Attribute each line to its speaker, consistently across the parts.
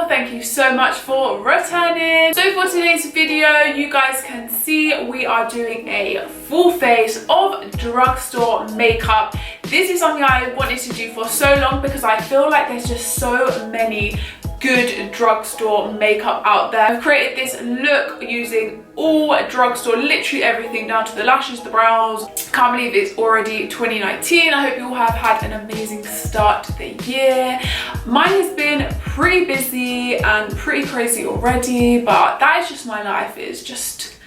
Speaker 1: thank you so much for returning. So for today's video, you guys can see we are doing a full face of Drugstore makeup. This is something I wanted to do for so long because I feel like there's just so many good Drugstore makeup out there. I've created this look using all Drugstore, literally everything down to the lashes, the brows. Can't believe it's already 2019. I hope you all have had an amazing start to the year. Mine has been pretty busy and pretty crazy already, but that is just my life. It's just,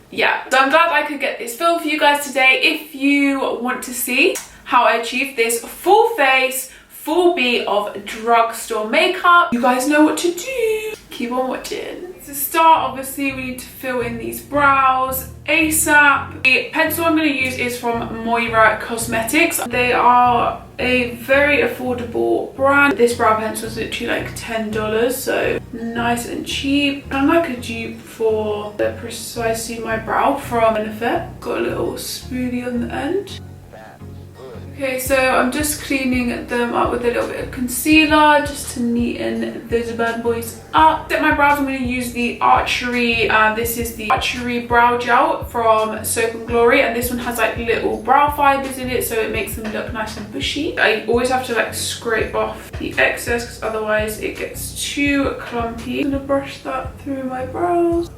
Speaker 1: yeah. So I'm glad I could get this film for you guys today. If you want to see how I achieved this full face, full beat of Drugstore makeup, you guys know what to do. Keep on watching. To start, obviously, we need to fill in these brows ASAP. The pencil I'm going to use is from Morphe Cosmetics. They are a very affordable brand. This brow pencil is literally like $10, so nice and cheap. I'm like a dupe for the Precisely My Brow from Benefit. Got a little smoothie on the end. Okay, so I'm just cleaning them up with a little bit of concealer just to neaten those bad boys up. To set my brows, I'm going to use the Archery, this is the Archery Brow Gel from Soap and Glory, and this one has like little brow fibers in it, so it makes them look nice and bushy. I always have to like scrape off the excess because otherwise it gets too clumpy. I'm going to brush that through my brows.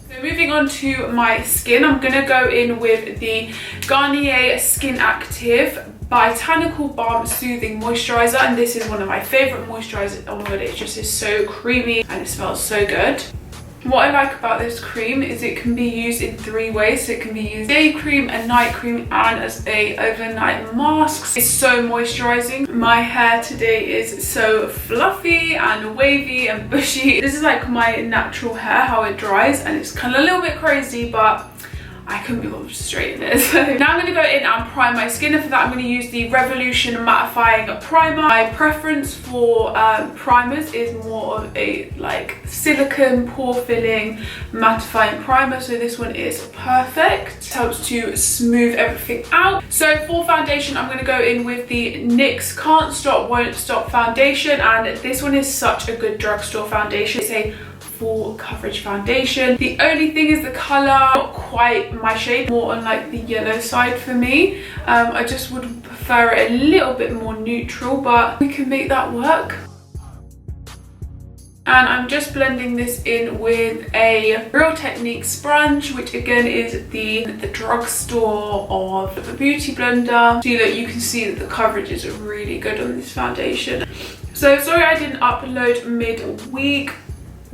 Speaker 1: So moving on to my skin, I'm going to go in with the Garnier Skin Active Botanical Balm Soothing Moisturiser, and this is one of my favourite moisturisers. Oh my god, it just is so creamy and it smells so good. What I like about this cream is it can be used in 3 ways. So it can be used day cream, a night cream, and as a overnight mask. It's so moisturising. My hair today is so fluffy and wavy and bushy. This is like my natural hair, how it dries, and it's kind of a little bit crazy, but I couldn't be bothered to straighten it. So now I'm going to go in and prime my skin, and for that I'm going to use the Revolution Mattifying Primer. My preference for primers is more of a like silicone pore filling mattifying primer, so this one is perfect. It helps to smooth everything out. So for foundation, I'm going to go in with the NYX Can't Stop Won't Stop foundation, and this one is such a good Drugstore foundation. It's a full coverage foundation. The only thing is the colour, not quite my shade, more on like the yellow side for me. I just would prefer it a little bit more neutral, but we can make that work. And I'm just blending this in with a Real Technique sponge, which again is the Drugstore of the beauty blender, so that you can see that the coverage is really good on this foundation. So sorry I didn't upload mid-week.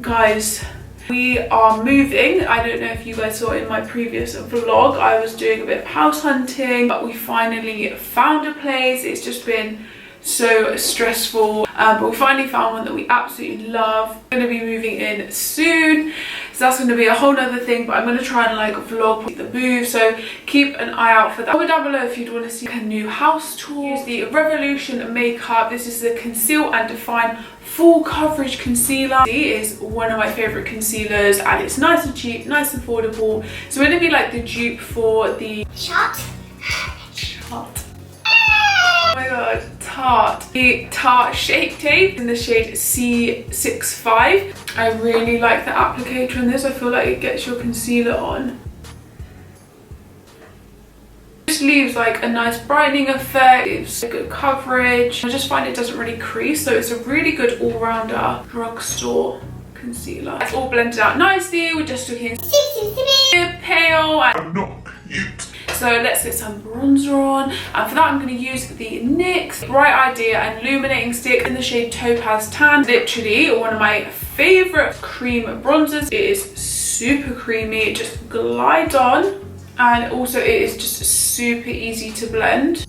Speaker 1: Guys, we are moving. I don't know if you guys saw in my previous vlog, I was doing a bit of house hunting, but we finally found a place. It's just been so stressful, but we finally found one that we absolutely love. We're going to be moving in soon, so that's going to be a whole nother thing, but I'm going to try and like vlog the move, so keep an eye out for that. Comment down below if you'd want to see a new house tour. Use the Revolution makeup. This is the Conceal and Define Full Coverage Concealer. It is one of my favourite concealers, and it's nice and cheap, nice and affordable. So we're going to be like the dupe for the Tarte. Oh my god, Tarte. The Tarte Shape Tape in the shade C65. I really like the applicator on this. I feel like it gets your concealer on. Just leaves like a nice brightening effect. It's good coverage. I just find it doesn't really crease, so it's a really good all-rounder Drugstore concealer. It's all blended out nicely. We're just looking pale and not cute. So let's get some bronzer on, and for that I'm going to use the NYX Bright Idea and Illuminating Stick in the shade Topaz Tan. Literally one of my favourite cream bronzers. It is super creamy, it just glides on, and also it is just super easy to blend.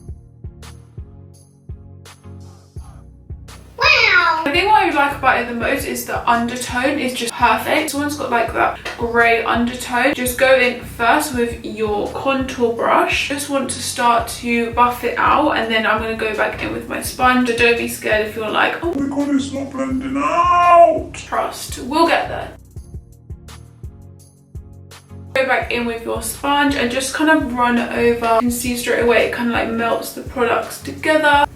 Speaker 1: I think what I like about it the most is the undertone is just perfect. This one's got like that grey undertone. Just go in first with your contour brush. Just want to start to buff it out, and then I'm going to go back in with my sponge. So don't be scared if you're like, oh my god, it's not blending out. Trust, we'll get there. Go back in with your sponge and just kind of run it over. You can see straight away it kind of like melts the products together.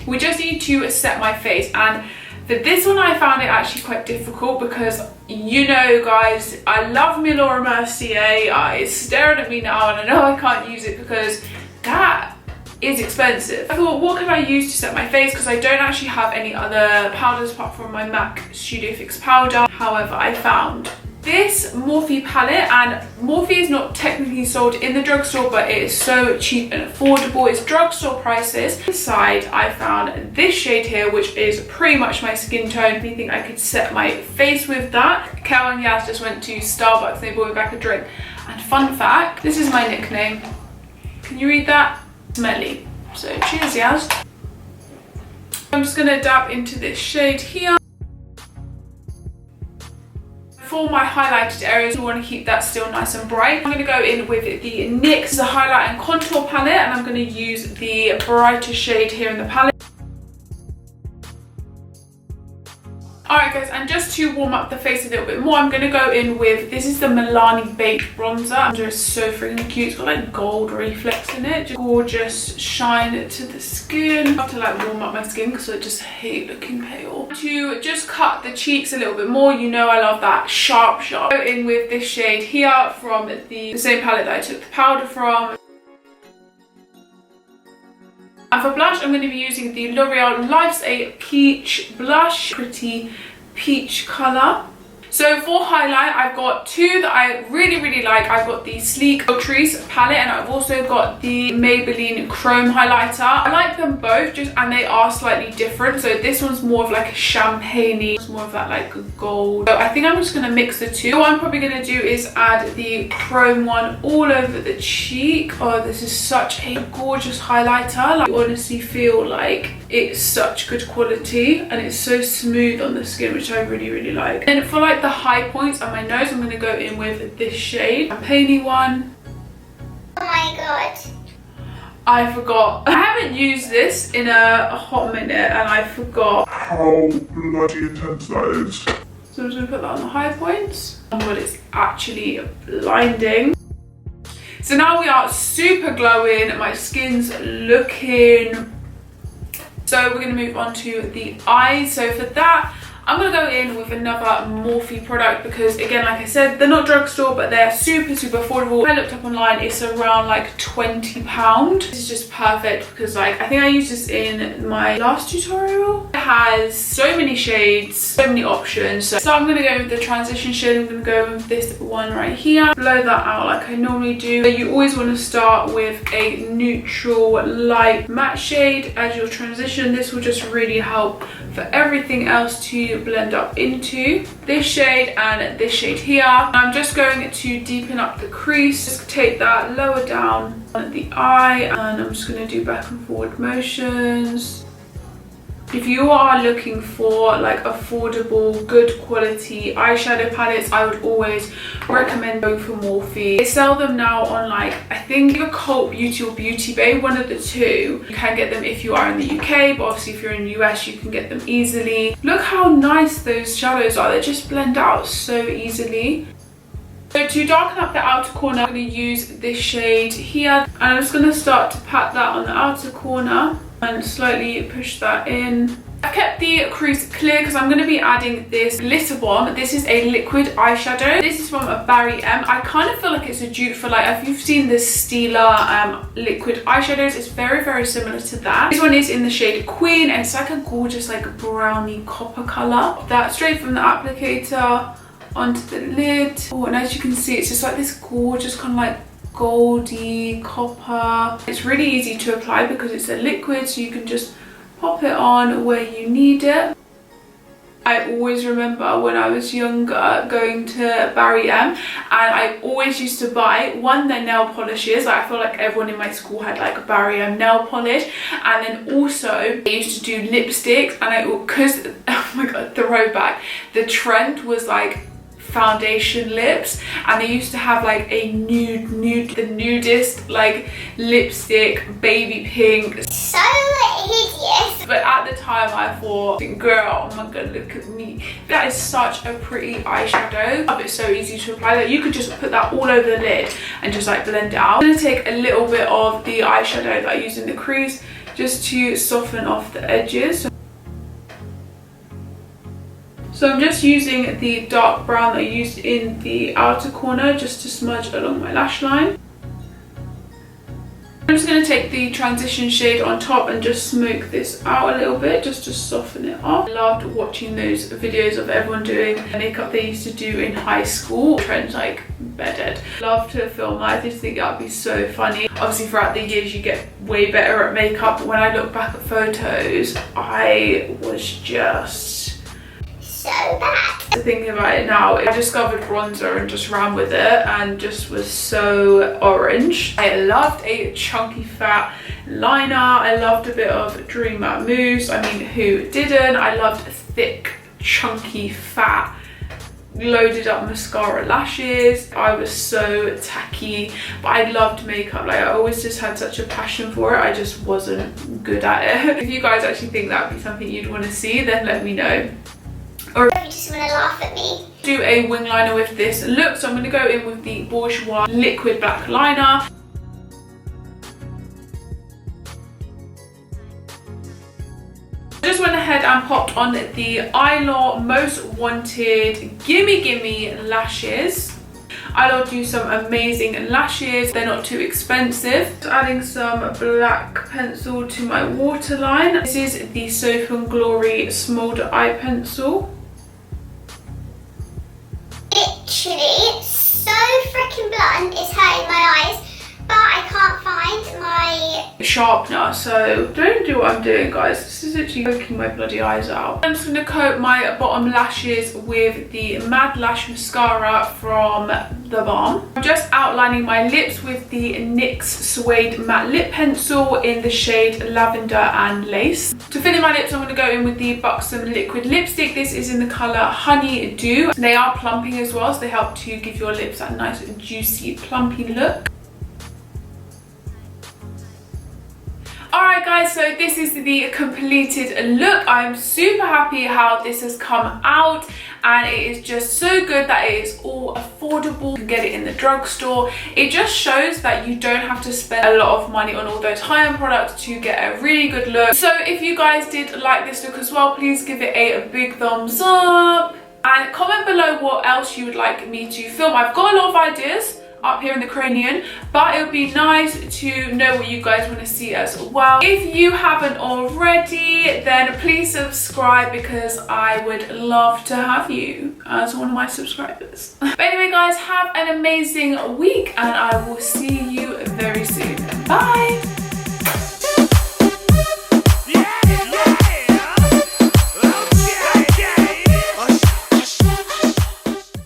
Speaker 1: We just need to set my face, and for this one I found it actually quite difficult because, you know guys, I love my Laura Mercier. It's staring at me now and I know I can't use it because that is expensive. I thought, what can I use to set my face, because I don't actually have any other powders apart from my MAC Studio Fix powder. However, I found this Morphe palette, and Morphe is not technically sold in the drugstore, but it is so cheap and affordable. It's drugstore prices. Inside I found this shade here, which is pretty much my skin tone. Anything I could set my face with that. Kel and Yaz just went to Starbucks and they bought me back a drink. And fun fact, this is my nickname. Can you read that? Smelly. So cheers, Yaz. I'm just gonna dab into this shade here. For my highlighted areas, I want to keep that still nice and bright. I'm going to go in with the NYX highlight and contour palette, and I'm going to use the brighter shade here in the palette. Alright guys, and just to warm up the face a little bit more, I'm going to go in with, this is the Milani Baked Bronzer. It's so freaking cute. It's got like gold reflex in it. Just gorgeous shine to the skin. I have to like warm up my skin because I just hate looking pale. To just cut the cheeks a little bit more, you know I love that sharp. Go in with this shade here from the same palette that I took the powder from. And for blush, I'm going to be using the L'Oreal Life's a Peach Blush. Pretty peach colour. So for highlight, I've got two that I really like. I've got the Sleek Crease palette, and I've also got the Maybelline Chrome highlighter. I like them both, and they are slightly different. So this one's more of like a champagne-y, it's more of that like gold. So I think I'm just going to mix the two. What I'm probably going to do is add the Chrome one all over the cheek. Oh, this is such a gorgeous highlighter. Like, I honestly feel like it's such good quality and it's so smooth on the skin, which I really like. And for like the high points on my nose, I'm going to go in with this shade, champagne-y one.
Speaker 2: Oh my god,
Speaker 1: I forgot. I haven't used this in a hot minute and I forgot
Speaker 3: how bloody intense that is.
Speaker 1: So I'm just going to put that on the high points. Oh my god, it's actually blinding. So now we are super glowing. My skin's looking. So we're going to move on to the eyes. So for that, I'm going to go in with another Morphe product because, again, like I said, they're not drugstore, but they're super affordable. I looked up online, it's around like £20. This is just perfect because, like, I think I used this in my last tutorial. It has so many shades, so many options. So I'm going to go with the transition shade. I'm going to go with this one right here. Blow that out like I normally do. You always want to start with a neutral light matte shade as your transition. This will just really help for everything else to blend up into. This shade and this shade here. I'm just going to deepen up the crease. Just take that lower down on the eye, and I'm just going to do back and forward motions. If you are looking for like affordable, good quality eyeshadow palettes, I would always recommend going for Morphe. They sell them now on, like, I think either Cult Beauty or Beauty Bay, one of the two. You can get them if you are in the UK, but obviously if you're in the US, you can get them easily. Look how nice those shadows are. They just blend out so easily. So to darken up the outer corner, I'm going to use this shade here, and I'm just going to start to pat that on the outer corner and slightly push that in. I've kept the crease clear because I'm going to be adding this glitter bomb. This is a liquid eyeshadow. This is from a Barry M. I kind of feel like it's a dupe for, like, if you've seen the Stila liquid eyeshadows, it's very similar to that. This one is in the shade Queen, and it's like a gorgeous like browny copper colour. That straight from the applicator onto the lid. Oh, and as you can see, it's just like this gorgeous kind of like goldy copper. It's really easy to apply because it's a liquid, so you can just pop it on where you need it. I always remember when I was younger going to Barry M, and I always used to buy their nail polishes. Like, I feel like everyone in my school had like a Barry M nail polish, and then also they used to do lipsticks, and because oh my god, throwback, the trend was like foundation lips, and they used to have like a the nudist like lipstick, baby pink,
Speaker 2: so hideous.
Speaker 1: but at the time I thought, girl, oh my god, look at me, that is such a pretty eyeshadow. It's so easy to apply that you could just put that all over the lid and just like blend it out. I'm gonna take a little bit of the eyeshadow that I used in the crease, just to soften off the edges. So I'm just using the dark brown that I used in the outer corner just to smudge along my lash line. I'm just going to take the transition shade on top and just smoke this out a little bit just to soften it off. I loved watching those videos of everyone doing makeup they used to do in high school. Trends like bedded. Love to film that. I just think that would be so funny. Obviously throughout the years you get way better at makeup, but when I look back at photos I was just
Speaker 2: so bad.
Speaker 1: Thinking about it now, I discovered bronzer and just ran with it and just was so orange. I loved a chunky fat liner. I loved a bit of Dream Matte Mousse. I mean, who didn't? I loved thick, chunky, fat, loaded up mascara lashes. I was so tacky, but I loved makeup. Like, I always just had such a passion for it. I just wasn't good at it. If you guys actually think that would be something you'd want to see, then let me know. Or
Speaker 2: You just want to laugh at me.
Speaker 1: do a wing liner with this look. So I'm going to go in with the Bourjois liquid black liner. I just went ahead and popped on the Eyelaw Most Wanted Gimme lashes. I'll do some amazing lashes. They're not too expensive. Just adding some black pencil to my waterline. This is the Soap & Glory Smolder Eye Pencil.
Speaker 2: Literally, it's so freaking blunt, it's hurting my eyes, but I can't find my
Speaker 1: sharpener, so don't do what I'm doing, guys. This is literally poking my bloody eyes out. I'm just going to coat my bottom lashes with the Mad Lash Mascara from The Balm. I'm just outlining my lips with the NYX Suede Matte Lip Pencil in the shade Lavender and Lace. To fill in my lips, I'm going to go in with the Buxom Liquid Lipstick. This is in the colour Honey Dew. They are plumping as well, so they help to give your lips that nice juicy plumping look. Alright guys, so this is the completed look. I'm super happy how this has come out, and it is just so good that it is all affordable. You can get it in the drugstore. It just shows that you don't have to spend a lot of money on all those high-end products to get a really good look. So if you guys did like this look as well, please give it a big thumbs up and comment below what else you would like me to film. I've got a lot of ideas up here in the cranium, but it would be nice to know what you guys want to see as well. If you haven't already, then please subscribe, because I would love to have you as one of my subscribers. But anyway guys, have an amazing week and I will see you very soon. Bye.